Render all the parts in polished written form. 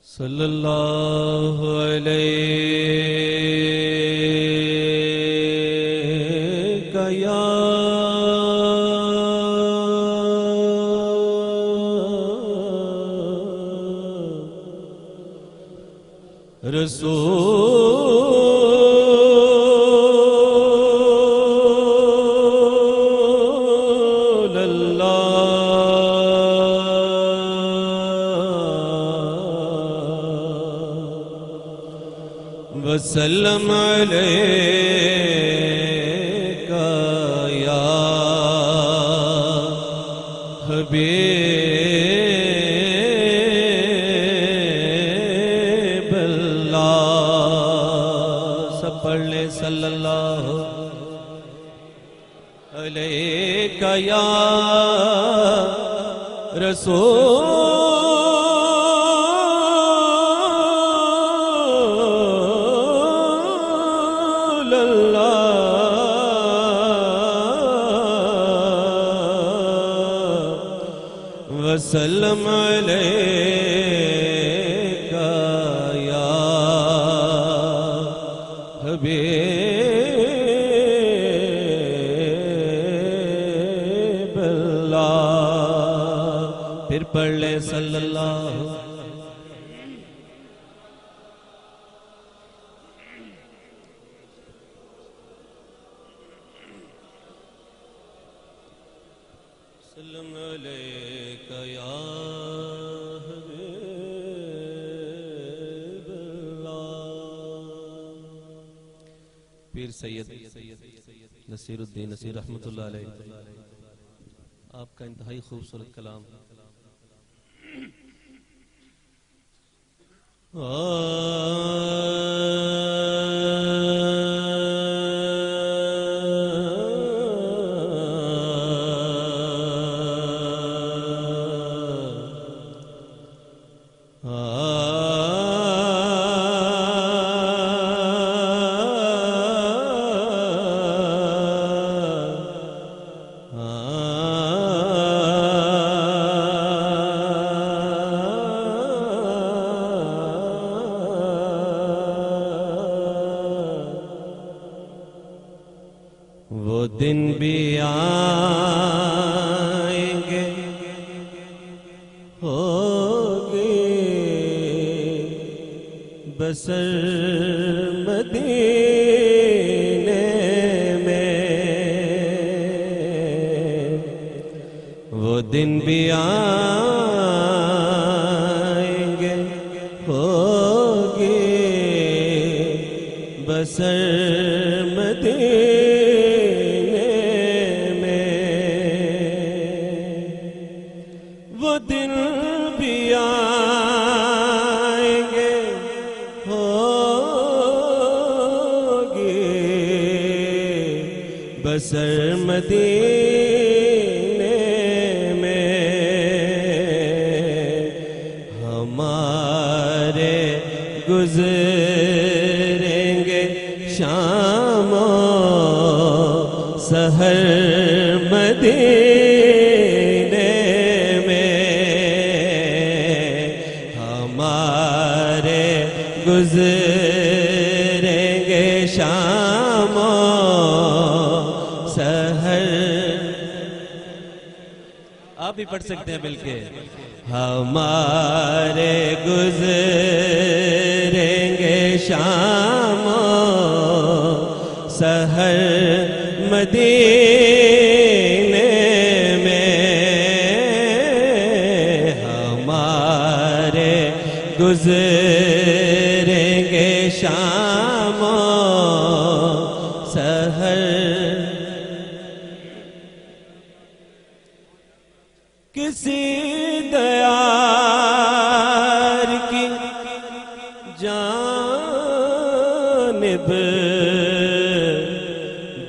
صلی اللہ علیہ یا رسول اللہ وسلم علیک یا حبیب اللہ سب پڑھ لیں صلی اللہ علیک یا رسول وسلم علیک یا حبیب اللہ پھر پڑھ لیں صلی اللہ وسلم علیک یا حبیب اللہ پیر سید نصیر الدین نصیر رحمت اللہ علیہ آپ کا انتہائی خوبصورت کلام وہ دن بھی آئیں گے ہوگی بسر مدینے میں وہ دن بھی آئیں گے ہوگی بسر مدینے وہ دن بھی آئیں گے ہوگی بسر مدینے میں ہمارے گزریں گے شام و سحر مدینے گزریں گے شام و سحر آپ بھی پڑھ سکتے ہیں مل کے ہمارے گزریں گے شام و سحر مدینے میں ہمارے گزریں گے شام و سحر کسی دیار کی جانب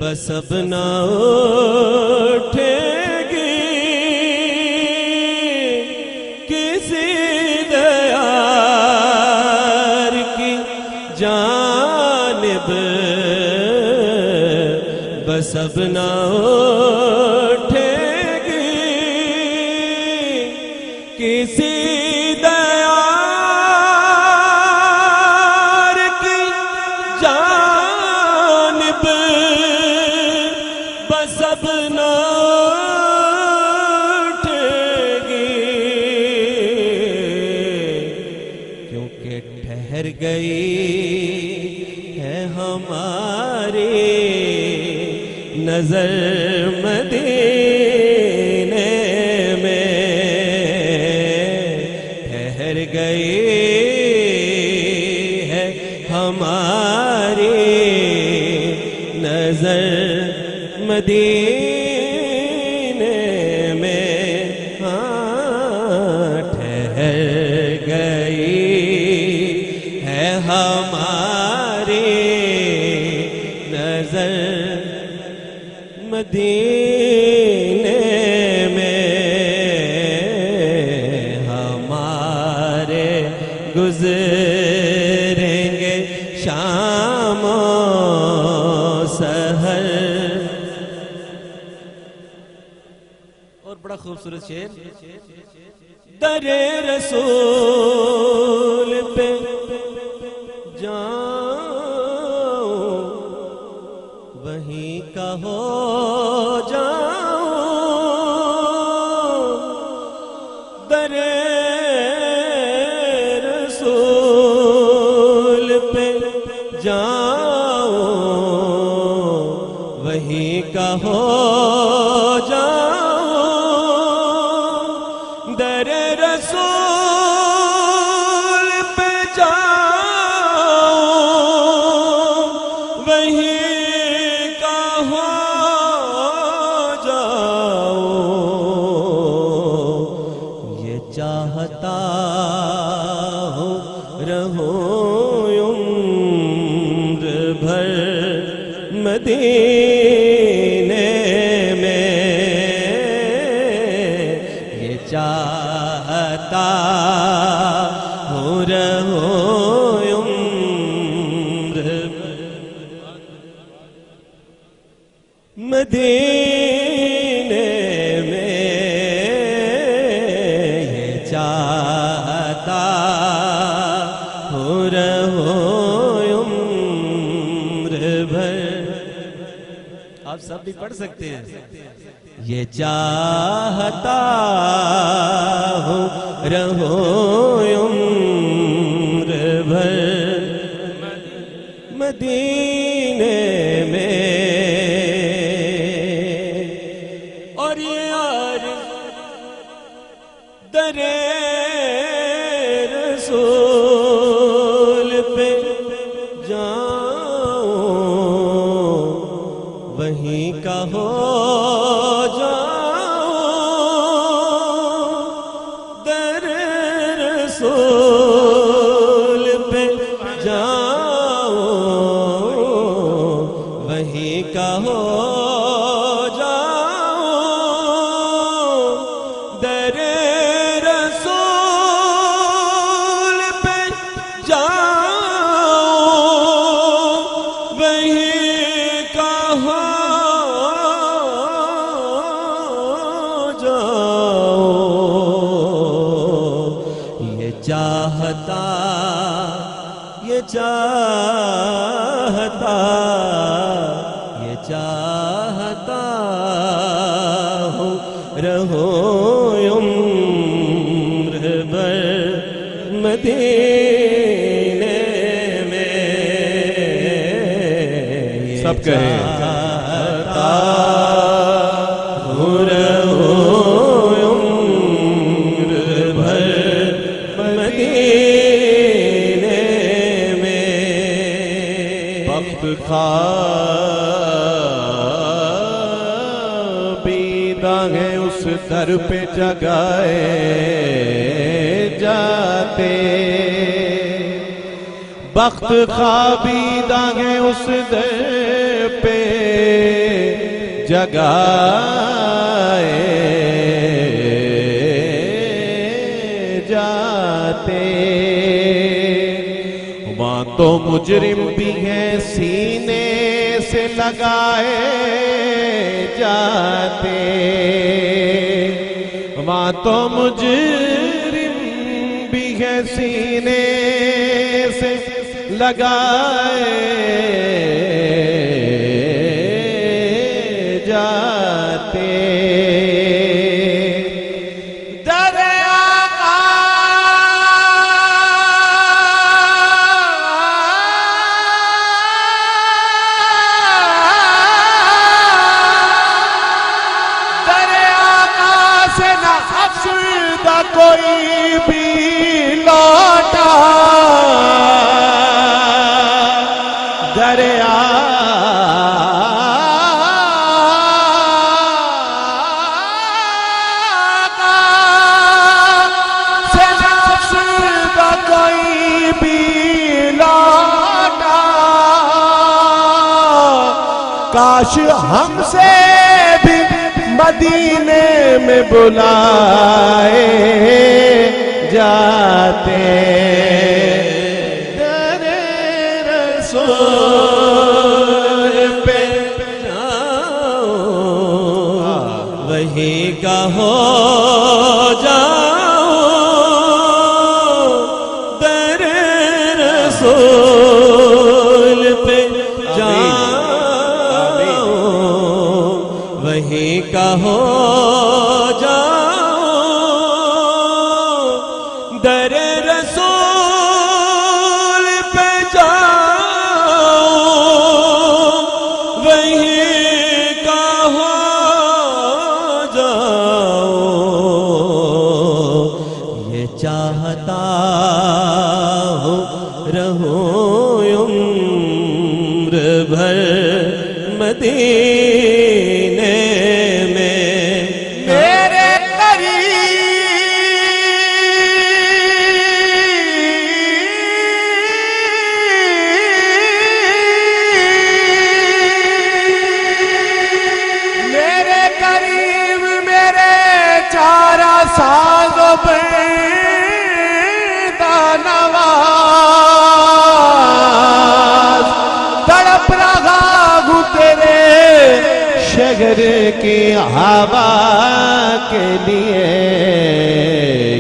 بس اب نہ اٹھے گی کسی دیار کی جانب بس اب نہ اٹھے گی کسی دیار گئی ہے ہماری نظر مدینے میں، ٹھہر گئی ہے ہماری نظر مدینے میں، ہاں ٹھہر گئی ہے ہماری نظر مدینے میں، ہمارے گزریں گے شام و سحر۔ اور بڑا خوبصورت شعر، در رسول پہ جاؤں وہیں کا ہو جاؤں، در رسول پہ جاؤں وہیں کا ہو جاؤں، در رسول پہ جاؤں وہیں کا ہو جاؤں، یہ چاہتا ہوں رہوں عمر بھر مدینے میں، یہ چاہتا ہوں رہوں عمر مدینے میں، یہ چاہتا ہوں رہوں عمر بھر۔ آپ سب بھی پڑھ سکتے ہیں، یہ چاہتا ہوں رہوں عمر بھر مدینے میں، اور یہ عارض در رسول پہ جاؤں وہیں کا ہو جاؤں، در رسول پہ جاؤں وہیں کا ہو جاؤں، در رسول پہ جاؤں وہیں کا ہو جاؤں، یہ چاہتا یہ چاہتا یہ چاہتا ہوں رہوں عمر بھر مدینے میں، سب کہیں چاہتا ہوں رہوں عمر بھر مدینے میں، وقت خوابیدہ ہے اس در پہ جگائے جاتے، وقت خوابیدہ ہے اس در پہ جگائے جاتے، وہاں تو مجرم بھی ہیں سینے سے لگائے جاتے، وہاں تو مجرم بھی ہیں سینے سے لگائے جاتے، کاش ہم سے بھی مدینے میں بلائے جاتے تیرے رسول پہ جاؤں وہی کا ہو جاؤں در رسول پہ جاؤں وہی کا ہو جاؤں در رسول پہ جاؤں وہی کا ہو جاؤں یہ چاہتا ہوں رہوں عمر بھر مدینے میں میرے قریب میرے چارہ ساز نواز تڑپ رہا ہوں تیرے شگر کی ہوا کے لیے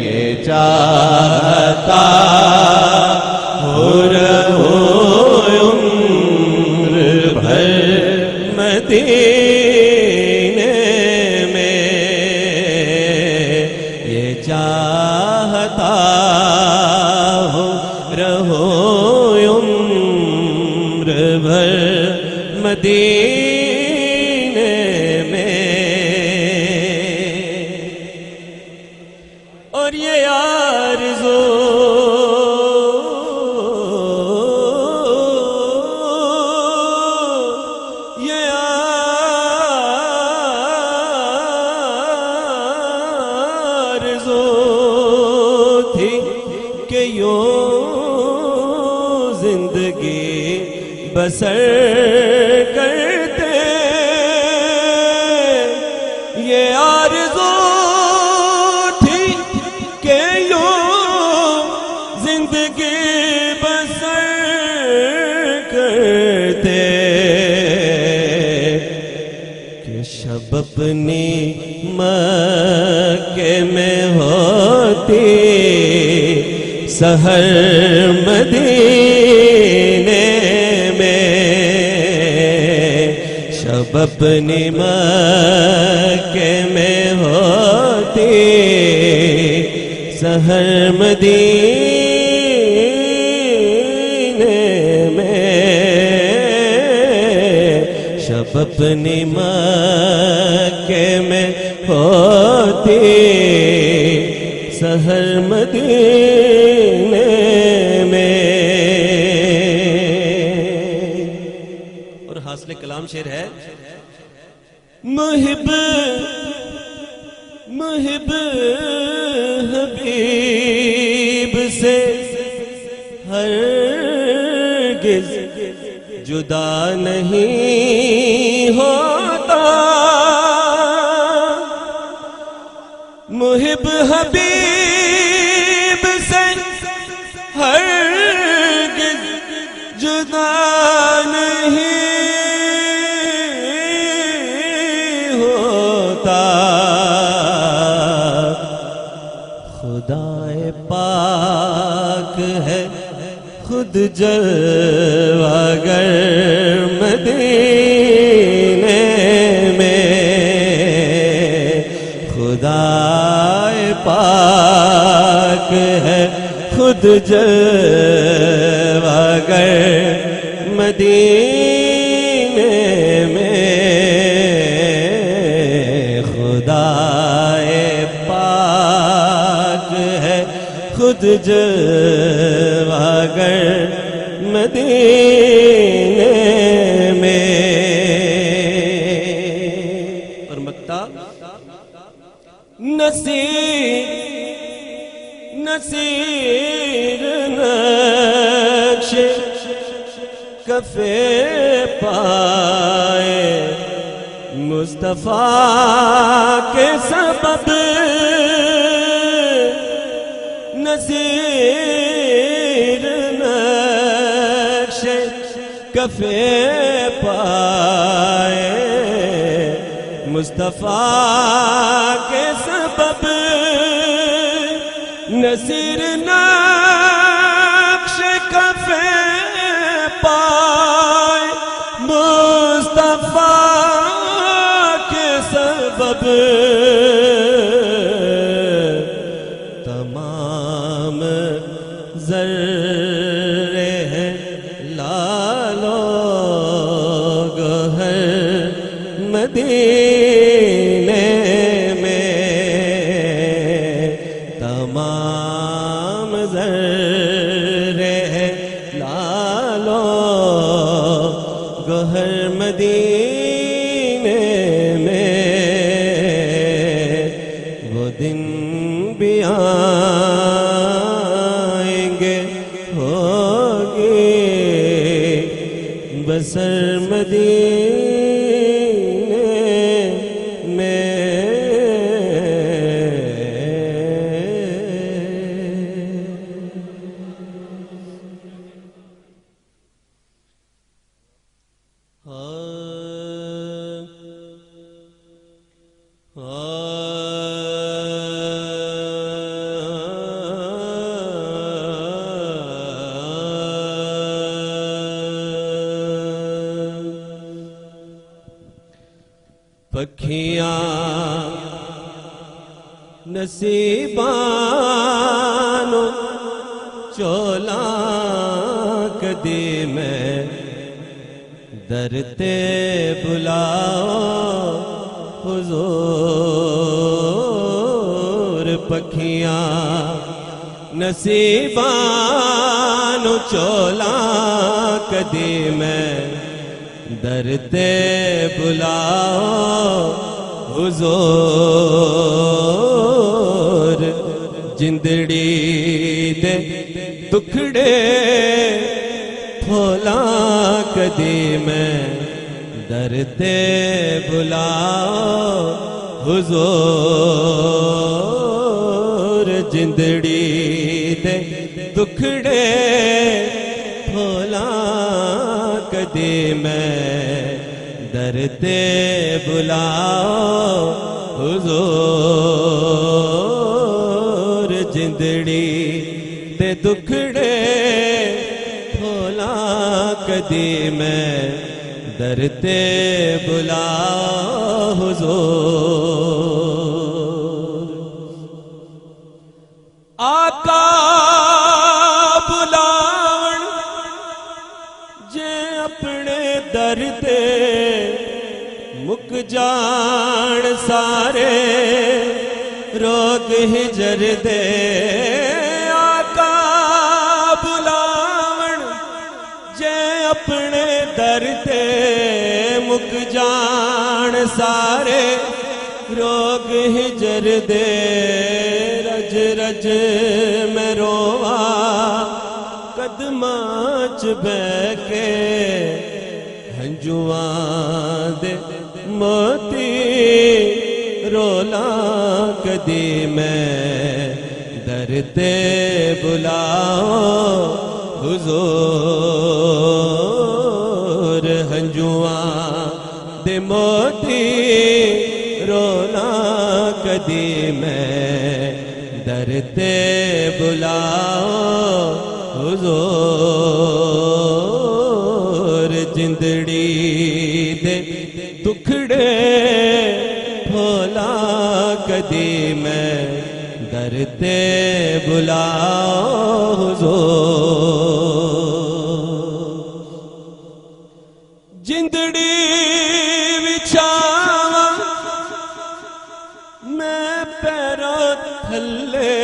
یہ چاہتا ہو رہوں عمر بھر مدینے میں یہ چاہتا ہو رہوں عمر بھر مدینے میں اور یہ آرزو یہ آرزو تھی کہ یوں زندگی بسر کرتے یہ آرزو تھی کہ یوں زندگی بسر کرتے کہ شب اپنی مکے میں ہوتی سحر مدینے میں شب اپنی مکے میں ہوتی سحر مدینے میں شب اپنی مکے میں ہوتی سحر مدینے میں اور حاصل کلام شعر ہے محب محب حبیب سے ہرگز جدا نہیں ہوتا محب حبیب سے ہرگز جدا نہیں ہوتا خدائے پاک ہے خود جلوگر مدینے میں خدائے پاک ہے خود جلوگر مدینے میں خدائے پاک ہے خود جلوگر مدینے میں اور مکتا نصیر نقش کفے پائے مصطفیٰ کے سبب نذیر نقش کفے پائے مصطفیٰ کے سبب نذیر نقش کفے پائے مصطفیٰ کے سبب تمام ذرے ہیں لال و گوہر مدینے میں تمام ذرے ہیں لال و گوہر مدینے میں وہ دن بھی آئیں گے ہوگی بسر مدینے میں پکھیاں نصیبانو چولاں کدی میں درتے بلاؤ حضور پکھیاں نصیبانو چولاں کدی میں درتے بلاؤ حضور جندڑی دے دکھڑے پھولاں کدی میں درتے بلاؤ حضور جندڑی دے دکھڑے پھولاں کدی میں درتے بلاؤ حضور جندڑی تے دکھڑے پھولاں کدی میں درتے بلاؤ حضور آقا بلاون جے اپنے در تے مک جان سارے روگ ہجر دے آقا بلاون جے اپنے در تے مک جان سارے روگ ہجر دے رج رج میں روا قدماں چ بہ کے ہنجواں دے موتی رولاں کدی میں درتے بلاؤ حضور ہنجواں دے موتی رولاں کدی میں درتے بلاؤ حضور جندڑی دے دکھڑے پھولاں کدی میں درتے بلاؤ حضور جندڑی وچھاواں میں پیروں تھلے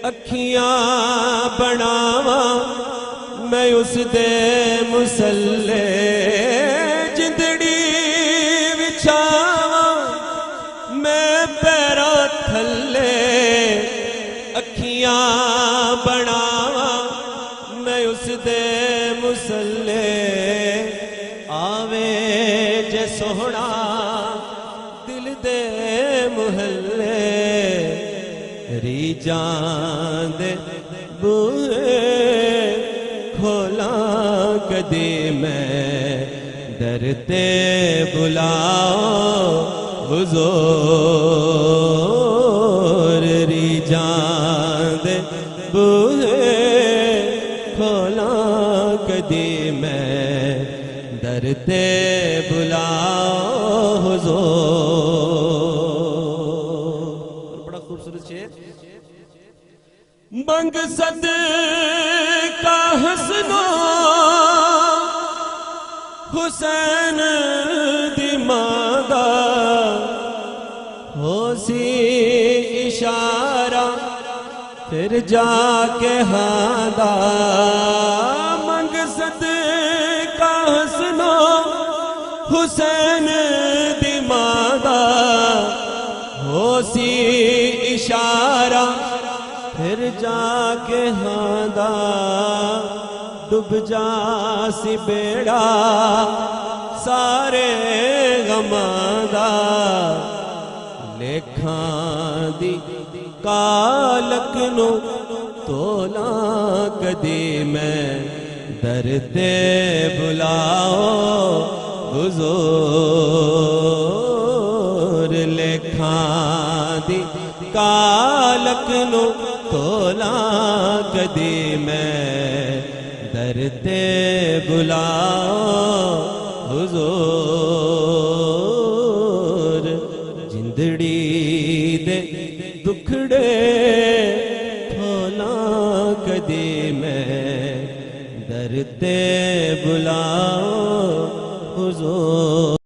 اکھیاں بناواں میں اس دے مسلے جندڑی وچھاواں میں پیروں تھلے اکھیاں بناواں میں اس دے مسلے آوے جے سوہنا دل دے محلے ری جان دے بوئے کھولاں کدی میں در تے بلاؤ حضور ری جان دے بوئے کھولاں کدی میں در تے بلاؤ حضور. بڑا خوبصورت شعر. بنگ صد کا حسنو حسین دی مادا ہو سی اشارہ پھر جا کے ہادا. منگ صد کا حسنو حسین دی مادا ہو سی اشارہ پھر جا کے ہادا. ڈب جا سی بیڑا سارے غماں دا لیکھاں دی کالک نو تولاں کدی میں در تے بلاؤ حضور. لیکھاں دی کالک نو تولاں کدی میں در تے بلاؤ حضور. جندڑی دے دکھڑے کھولاں کدی میں در تے بلاؤ حضور.